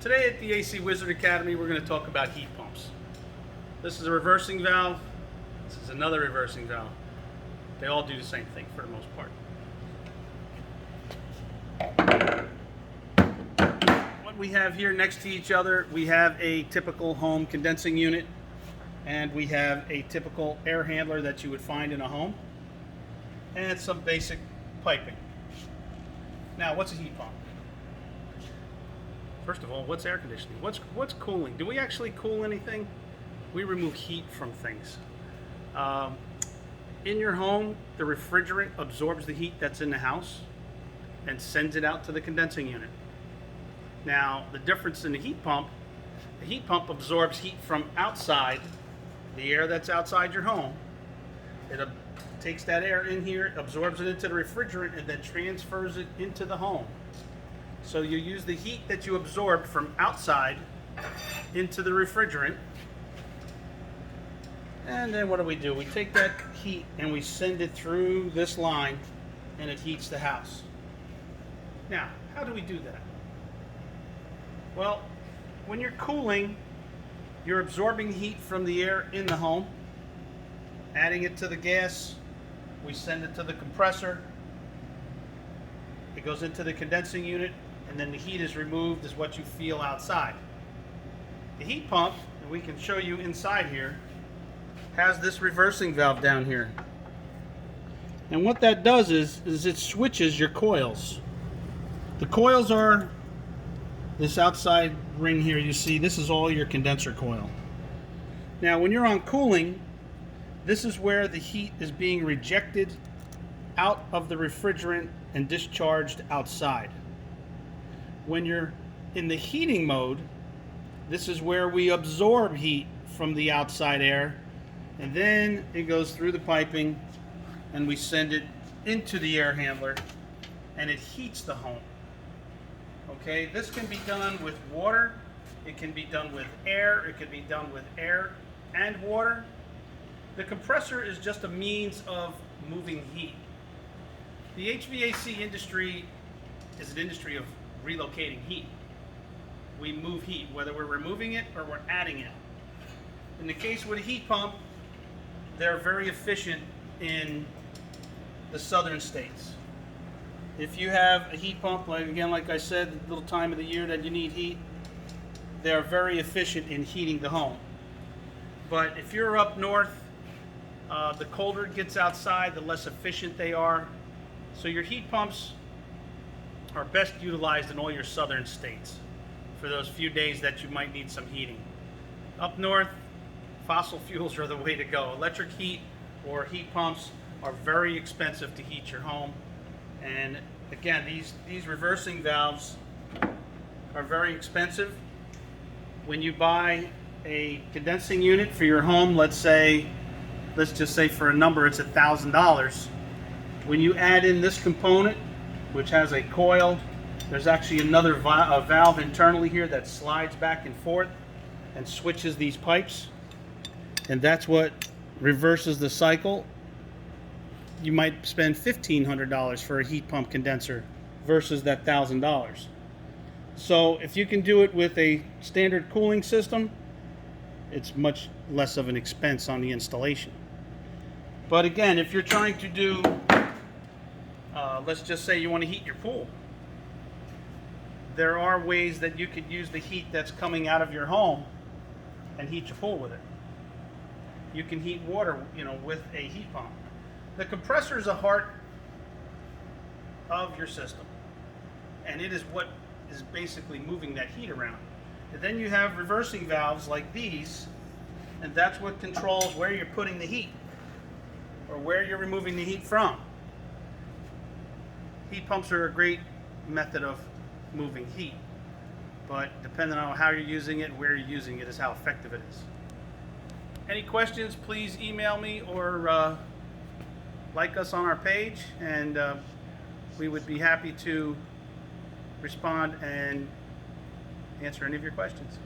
Today at the AC Wizard Academy, we're going to talk about heat pumps. This is a reversing valve. This is another reversing valve. They all do the same thing for the most part. What we have here next to each other, we have a typical home condensing unit, and we have a typical air handler that you would find in a home, and some basic piping. Now, what's a heat pump? First of all, what's air conditioning? What's cooling? Do we actually cool anything? We remove heat from things. In your home, the refrigerant absorbs the heat that's in the house and sends it out to the condensing unit. Now, the difference in the heat pump absorbs heat from outside, the air that's outside your home. It takes that air in here, absorbs it into the refrigerant, and then transfers it into the home. So you use the heat that you absorbed from outside into the refrigerant. And then what do? We take that heat and we send it through this line and it heats the house. Now, how do we do that? Well, when you're cooling, you're absorbing heat from the air in the home, adding it to the gas. We send it to the compressor. It goes into the condensing unit, and then the heat is removed as what you feel outside. The heat pump, and we can show you inside here, has this reversing valve down here. And what that does is it switches your coils. The coils are this outside ring here. You see, this is all your condenser coil. Now, when you're on cooling, this is where the heat is being rejected out of the refrigerant and discharged outside. When you're in the heating mode, this is where we absorb heat from the outside air, and then it goes through the piping and we send it into the air handler and it heats the home. Okay, this can be done with water, it can be done with air, it can be done with air and water. The compressor is just a means of moving heat. The HVAC industry is an industry of relocating heat. We move heat, whether we're removing it or we're adding it. In the case with a heat pump, they're very efficient in the southern states. If you have a heat pump, like I said, the little time of the year that you need heat, they're very efficient in heating the home. But if you're up north, the colder it gets outside, the less efficient they are. So your heat pumps are best utilized in all your southern states for those few days that you might need some heating. Up north, fossil fuels are the way to go. Electric heat or heat pumps are very expensive to heat your home. And again, these reversing valves are very expensive. When you buy a condensing unit for your home, let's just say for a number it's $1,000. When you add in this component, which has a coil, there's actually another valve internally here that slides back and forth and switches these pipes, and that's what reverses the cycle. You might spend $1,500 for a heat pump condenser versus that $1,000. So if you can do it with a standard cooling system, it's much less of an expense on the installation. But again, if you're trying to do, let's just say you want to heat your pool, there are ways that you could use the heat that's coming out of your home and heat your pool with it. You can heat water, with a heat pump. The compressor is the heart of your system, and it is what is basically moving that heat around. And then you have reversing valves like these, and that's what controls where you're putting the heat or where you're removing the heat from. Heat pumps are a great method of moving heat, but depending on how you're using it and where you're using it is how effective it is. Any questions, please email me or like us on our page, and we would be happy to respond and answer any of your questions.